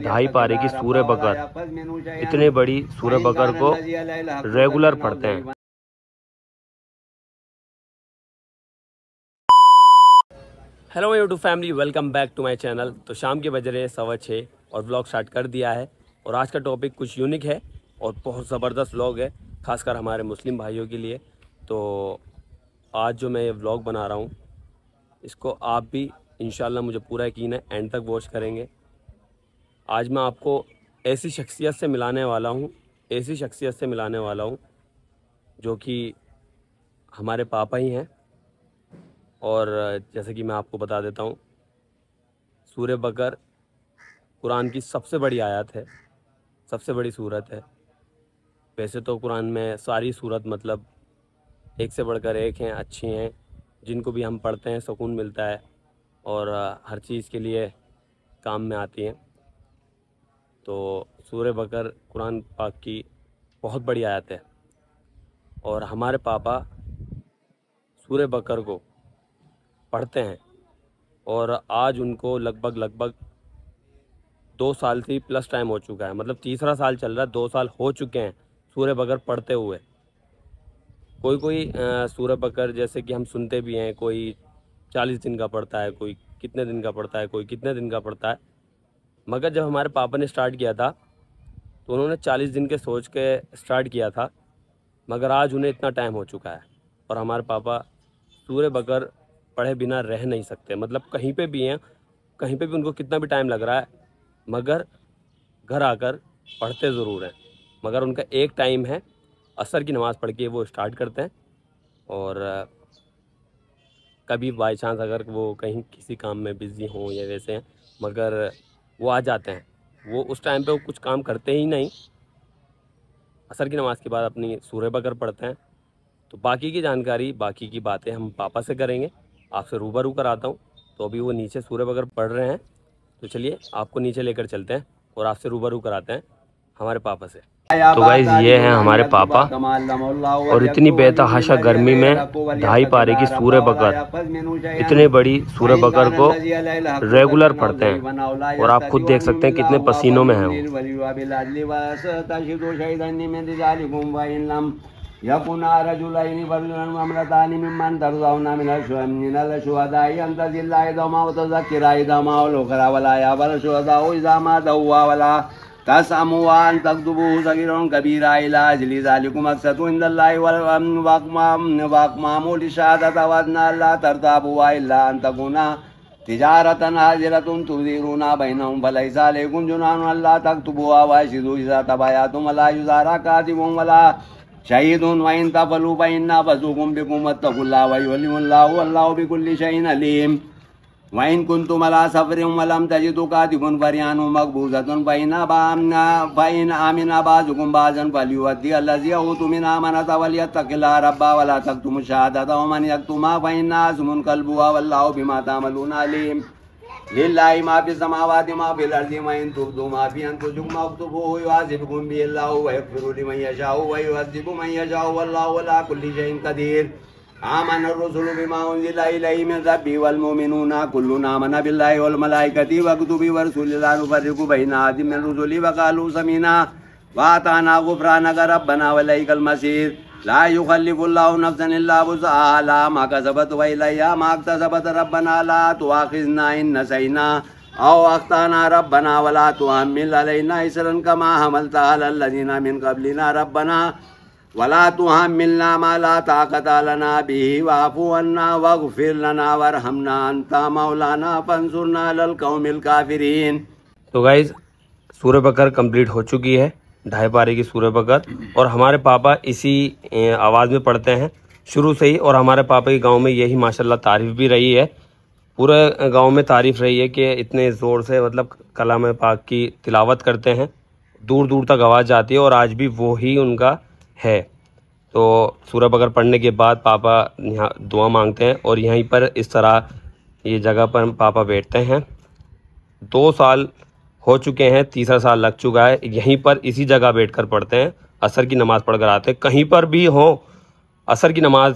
ढाई पारे की सूरह बकर, इतने बड़ी सूरह बकर को रेगुलर पढ़ते हैं। Hello YouTube family, welcome back to my channel. तो शाम के बज रहे हैं 6:15 और व्लॉग स्टार्ट कर दिया है। और आज का टॉपिक कुछ यूनिक है और बहुत ज़बरदस्त व्लॉग है, खासकर हमारे मुस्लिम भाइयों के लिए। तो आज जो मैं ये व्लॉग बना रहा हूँ, इसको आप भी इंशाल्लाह, मुझे पूरा यकीन है, एंड तक वॉच करेंगे। आज मैं आपको ऐसी शख्सियत से मिलाने वाला हूँ, जो कि हमारे पापा ही हैं। और जैसे कि मैं आपको बता देता हूँ, सूरह बकर कुरान की सबसे बड़ी आयत है, सबसे बड़ी सूरत है। वैसे तो कुरान में सारी सूरत मतलब एक से बढ़कर एक हैं, अच्छी हैं, जिनको भी हम पढ़ते हैं सुकून मिलता है और हर चीज़ के लिए काम में आती हैं। तो सूरह बकर कुरान पाक की बहुत बड़ी आयत है और हमारे पापा सूरह बकर को पढ़ते हैं और आज उनको लगभग 2 साल से प्लस टाइम हो चुका है, मतलब तीसरा साल चल रहा है, 2 साल हो चुके हैं सूरह बकर पढ़ते हुए। कोई सूरह बकर जैसे कि हम सुनते भी हैं, कोई 40 दिन का पढ़ता है, कोई कितने दिन का पढ़ता है, कोई कितने दिन का पढ़ता है। मगर जब हमारे पापा ने स्टार्ट किया था तो उन्होंने 40 दिन के सोच के स्टार्ट किया था, मगर आज उन्हें इतना टाइम हो चुका है और हमारे पापा सूरह बकर पढ़े बिना रह नहीं सकते। मतलब कहीं पे भी हैं, कहीं पे भी उनको कितना भी टाइम लग रहा है, मगर घर आकर पढ़ते ज़रूर हैं। मगर उनका एक टाइम है, असर की नमाज़ पढ़ के वो स्टार्ट करते हैं। और कभी बाई चांस अगर वो कहीं किसी काम में बिज़ी हों या वैसे हैं, मगर वो आ जाते हैं। वो उस टाइम पे वो कुछ काम करते ही नहीं, असर की नमाज़ के बाद अपनी सूरह बकर पढ़ते हैं। तो बाकी की जानकारी, बाकी की बातें हम पापा से करेंगे, आपसे रूबरू कराता हूँ। तो अभी वो नीचे सूरह बकर पढ़ रहे हैं, तो चलिए आपको नीचे लेकर चलते हैं और आपसे रूबरू कराते हैं हमारे पापा से। तो गाइस, ये हैं हमारे पापा और इतनी बेतहाशा गर्मी में 2.5 पारे की सूरह बकर, इतने बड़ी सूरह बकर को रेगुलर पढ़ते हैं और आप खुद देख सकते हैं कितने पसीनों में हैं वो। यकुना रजुलैनि वरजुलन अमरतानि मिम्मन तर्ज़ौना मिनल शुहदाइ अंतज़िल्लाहि दमा व तज़क्किराइ दमा व लोकरा वला या वल शुहदाउ इज़ा मा दहुवा वला तसअमुवान तक्तुबुहु सगीरन कबीरा इला अजली ज़ालिकुम अक़सतु इंदल्लाहि वल वक़मामु लिशहादत व अदना ला तर्ताबु व इल्ला अन तकुना तिजारतन हाजिरतुन तुदीरुना बैनहुम फलैसा अलैकुम जुनाहुन अल्ला तक्तुबुहा व अशहिदू इज़ा तबायतुम वला युज़ारा कातिबुन वला शहीदुन वइन तफलु फइन्ना फज़ुकुम बिकुम वत्तकुल्लाह वयुअल्लिमुल्लाहु अल्लाहु बिकुल्लि शैइन अलीम वइन कुंतुम अला सफरिन वलम तजिदु कातिबुन फरियानुन मक़बूज़तुन फइन आमिना बाज़ुकुम बाज़न फल्युअद्दि अल्लज़ी ऊतु मिन अमानता वलियत्तक़िल्लाह रब्बा वला तक्तुमु शहादता वमन यक्तुमा फइन्ना आसिमुन क़ल्बुहु वल्लाहु बिमा तअमलूना अलीम लिल्लाहि मा फिस समावाति मा फिल अर्दि व इन तुब्दू मा फी अनफुसिकुम मक्तुबूहु युहासिबुकुम बिहिल्लाहु व यग़फिरु लिमन यशाउ व युअज़्ज़िबु मन यशाउ वल्लाहु अला कुल्लि शैइन क़दीर। आमन अर्रुसुलु बिमा उन्ज़िला इलैहि मिन रब्बिहिम वल मुमिनूना कुल्लुन आमना बिल्लाहि वल मलाइकति व कुतुबिहि व रुसुलिहि ला नुफ़र्रिक़ु बैना अहदिम मिन रुसुलिहि व क़ालू समीना व अताना ग़ुफ़्रानक रब्बना व इलैकल मसीर। ला युकल्लिफ़ुल्लाहु नफ़्सन इल्ला वुसअहा लहा मा कसबत व इलैहा मा इक्तसबत रब्बना ला तुआख़िज़ना इन नसीना औ अख़्ताना रब्बना वला तुहम्मिल अलैना इसरन कमा हमलतहा अलल लज़ीना मिन क़ब्लिना रब्बना वला तुहम्मिलना मा ला ताक़ता लना बिही वाफ़ु अन्ना वग़फ़िर लना वरहमना अंता मौलाना फंसुरना अलल क़ौमिल काफ़िरीन। तो गाइस, सूरह बकर कंप्लीट हो चुकी है, 2.5 पारे की सूरह बकर, और हमारे पापा इसी आवाज़ में पढ़ते हैं शुरू से ही। और हमारे पापा के गांव में यही माशाल्लाह तारीफ़ भी रही है, पूरे गांव में तारीफ़ रही है कि इतने ज़ोर से मतलब कलाम पाक की तिलावत करते हैं, दूर दूर तक आवाज़ जाती है और आज भी वो ही उनका है। तो सूरह बकर पढ़ने के बाद पापा यहाँ दुआ मांगते हैं और यहीं पर इस तरह ये जगह पर पापा बैठते हैं। 2 साल हो चुके हैं, तीसरा साल लग चुका है, यहीं पर इसी जगह बैठकर पढ़ते हैं, असर की नमाज़ पढ़कर आते हैं। कहीं पर भी हो, असर की नमाज़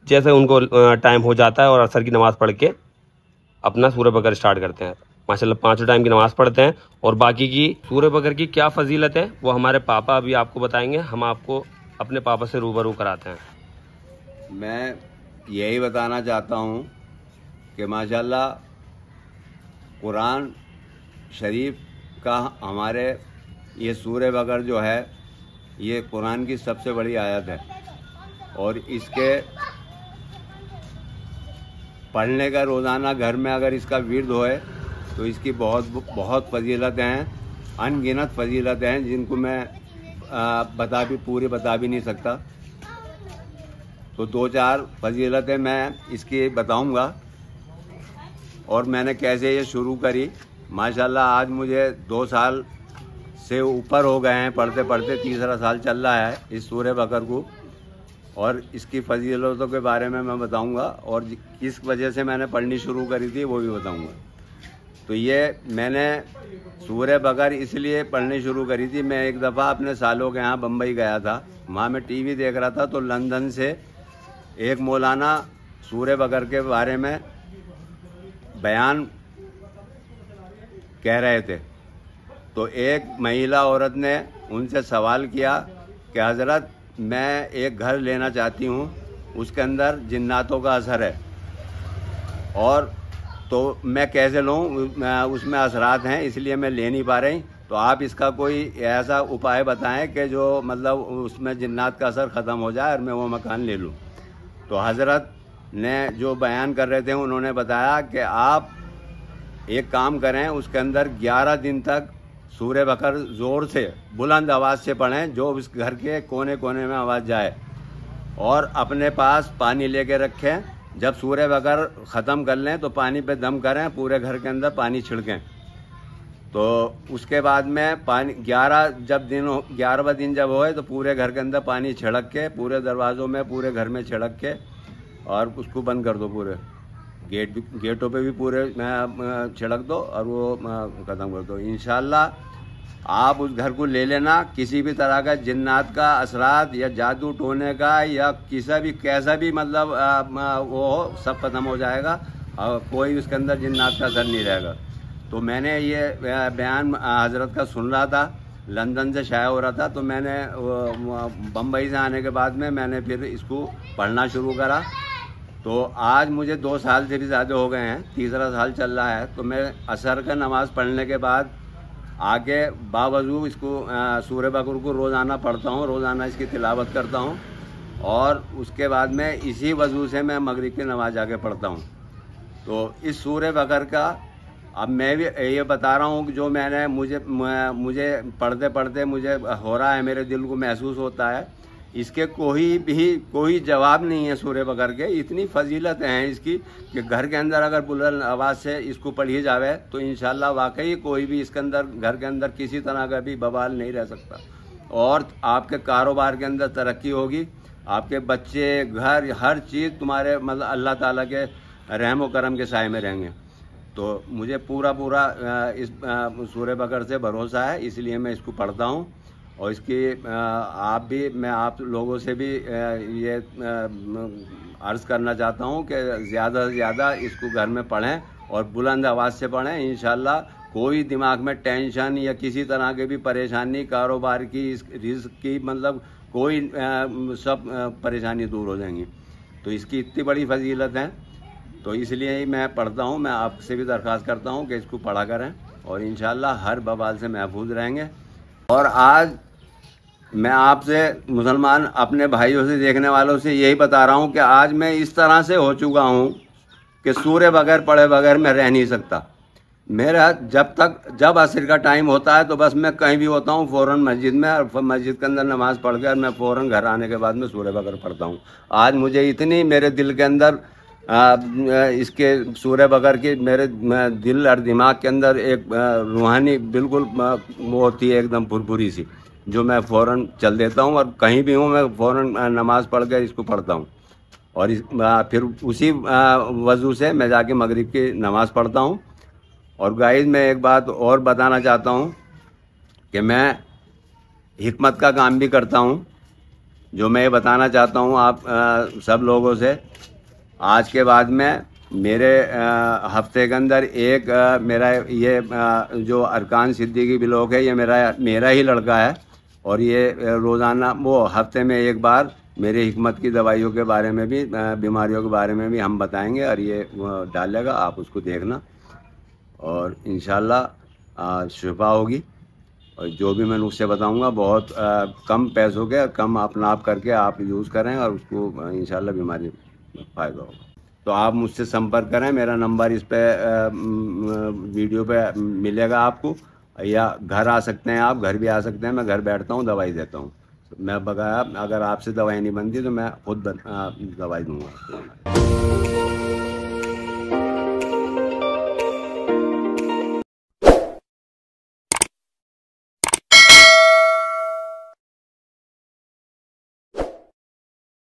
जैसे उनको टाइम हो जाता है और असर की नमाज़ पढ़ के अपना सूरह बकर स्टार्ट करते हैं। माशाल्लाह 5 टाइम की नमाज़ पढ़ते हैं। और बाकी की सूर्य बकर की क्या फजीलत है वो हमारे पापा अभी आपको बताएंगे। हम आपको अपने पापा से रूबरू कराते हैं। मैं यही बताना चाहता हूँ कि माशाल्लाह कुरान शरीफ का हमारे ये सूर्य बकर जो है ये कुरान की सबसे बड़ी आयत है और इसके पढ़ने का रोज़ाना घर में अगर इसका विर्द होए तो इसकी बहुत फजीलतें हैं, अनगिनत फजीलतें हैं जिनको मैं पूरी बता भी नहीं सकता। तो 2-4 फजीलतें मैं इसकी बताऊंगा और मैंने कैसे ये शुरू करी। माशाल्लाह आज मुझे 2 साल से ऊपर हो गए हैं पढ़ते पढ़ते, तीसरा साल चल रहा है इस सूर्य बकर को और इसकी फजीलतों के बारे में मैं बताऊंगा और किस वजह से मैंने पढ़नी शुरू करी थी वो भी बताऊंगा। तो ये मैंने सूर्य बकर इसलिए पढ़नी शुरू करी थी, मैं एक दफ़ा अपने सालों के यहाँ बम्बई गया था, वहाँ मैं टीवी देख रहा था तो लंदन से एक मौलाना सूर्य बकर के बारे में बयान कह रहे थे। तो एक महिला औरत ने उनसे सवाल किया कि हज़रत मैं एक घर लेना चाहती हूँ, उसके अंदर जिन्नातों का असर है और तो मैं कैसे लूँ, उसमें असरात हैं इसलिए मैं ले नहीं पा रही, तो आप इसका कोई ऐसा उपाय बताएं कि जो मतलब उसमें जिन्नात का असर ख़त्म हो जाए और मैं वो मकान ले लूँ। तो हज़रत ने जो बयान कर रहे थे उन्होंने बताया कि आप एक काम करें, उसके अंदर 11 दिन तक सूर्य बकर ज़ोर से बुलंद आवाज़ से पढ़ें जो उस घर के कोने कोने में आवाज़ जाए और अपने पास पानी लेके रखें। जब सूर्य बकर ख़त्म कर लें तो पानी पे दम करें, पूरे घर के अंदर पानी छिड़कें। तो उसके बाद में पानी 11वां दिन जब होए तो पूरे घर के अंदर पानी छिड़क के पूरे दरवाज़ों में पूरे घर में छिड़क के और उसको बंद कर दो, पूरे गेटों पे भी पूरे छिड़क दो और वो ख़त्म कर दो। इंशाल्लाह आप उस घर को ले लेना, किसी भी तरह का जिन्नात का असरात या जादू टोने का या कैसा भी मतलब वो हो सब खत्म हो जाएगा और कोई उसके अंदर जिन्नात का असर नहीं रहेगा। तो मैंने ये बयान हज़रत का सुन रहा था, लंदन से शाया हो रहा था, तो मैंने बम्बई से आने के बाद में मैंने फिर इसको पढ़ना शुरू करा। तो आज मुझे 2 साल से भी ज़्यादा हो गए हैं, तीसरा साल चल रहा है। तो मैं असर का नमाज़ पढ़ने के बाद आगे बावजू इसको सूर्य बकर को रोज़ाना पढ़ता हूँ, रोज़ाना इसकी तिलावत करता हूँ और उसके बाद में इसी वजू से मैं मगरिब की नमाज आगे पढ़ता हूँ। तो इस सूर्य बकर का अब मैं भी ये बता रहा हूँ कि जो मैंने मुझे पढ़ते पढ़ते मुझे हो रहा है, मेरे दिल को महसूस होता है, इसके कोई जवाब नहीं है सूर्य बकर के। इतनी फजीलत हैं इसकी कि घर के अंदर अगर बुलंद आवाज़ से इसको पढ़ी जावे तो इंशाल्लाह वाकई कोई भी इसके अंदर घर के अंदर किसी तरह का भी बवाल नहीं रह सकता और आपके कारोबार के अंदर तरक्की होगी, आपके बच्चे घर हर चीज़ तुम्हारे मतलब अल्लाह ताला के रहम व करम के साए में रहेंगे। तो मुझे पूरा इस सूर्य बकर से भरोसा है, इसलिए मैं इसको पढ़ता हूँ और इसकी मैं आप लोगों से भी ये अर्ज़ करना चाहता हूँ कि ज़्यादा से ज़्यादा इसको घर में पढ़ें और बुलंद आवाज़ से पढ़ें। इंशाल्लाह कोई दिमाग में टेंशन या किसी तरह की भी परेशानी, कारोबार की, रिस्क की, मतलब कोई सब परेशानी दूर हो जाएंगी। तो इसकी इतनी बड़ी फजीलत है, तो इसलिए ही मैं पढ़ता हूँ। मैं आपसे भी दरख्वास्त करता हूँ कि इसको पढ़ा करें और इंशाल्लाह हर बवाल से महफूज रहेंगे। और आज मैं आपसे मुसलमान अपने भाइयों से देखने वालों से यही बता रहा हूँ कि आज मैं इस तरह से हो चुका हूँ कि सूर्य बगैर पढ़े बगैर मैं रह नहीं सकता। मेरा जब असर का टाइम होता है तो बस मैं कहीं भी होता हूँ फ़ौरन मस्जिद में, और मस्जिद के अंदर नमाज़ पढ़ कर मैं फ़ौरन घर आने के बाद में सूर्य बगैर पढ़ता हूँ। आज मुझे इतनी मेरे दिल के अंदर इसके सूर्य बकर की मेरे दिल और दिमाग के अंदर एक रूहानी बिल्कुल वो होती है एकदम भुरभुरी सी, जो मैं फ़ौरन चल देता हूँ और कहीं भी हूँ मैं फ़ौरन नमाज़ पढ़ कर इसको पढ़ता हूँ और फिर उसी वजू से मैं जाके मगरिब की नमाज़ पढ़ता हूँ। और गाइस मैं एक बात और बताना चाहता हूँ कि मैं हिकमत का काम भी करता हूँ, जो मैं बताना चाहता हूँ आप सब लोगों से। आज के बाद में मेरे हफ्ते के अंदर एक मेरा ये जो अरकान सिद्दीकी ब्लॉक है, ये मेरा ही लड़का है। और ये रोज़ाना वो हफ्ते में एक बार मेरे हिकमत की दवाइयों के बारे में भी, बीमारियों के बारे में भी हम बताएंगे, और ये डालेगा, आप उसको देखना और इंशाल्लाह शिफा होगी। और जो भी मैं नुस्खे बताऊंगा बहुत कम पैसों के, कम अपना आप करके आप यूज़ करें और उसको इंशाल्लाह बीमारी में फ़ायदा होगा। तो आप मुझसे संपर्क करें, मेरा नंबर इस पे वीडियो पे मिलेगा आपको, या घर आ सकते हैं, आप घर भी आ सकते हैं, मैं घर बैठता हूँ, दवाई देता हूँ। मैं बगैर, अगर आपसे दवाई नहीं बनती तो मैं खुद दवाई दूँगा।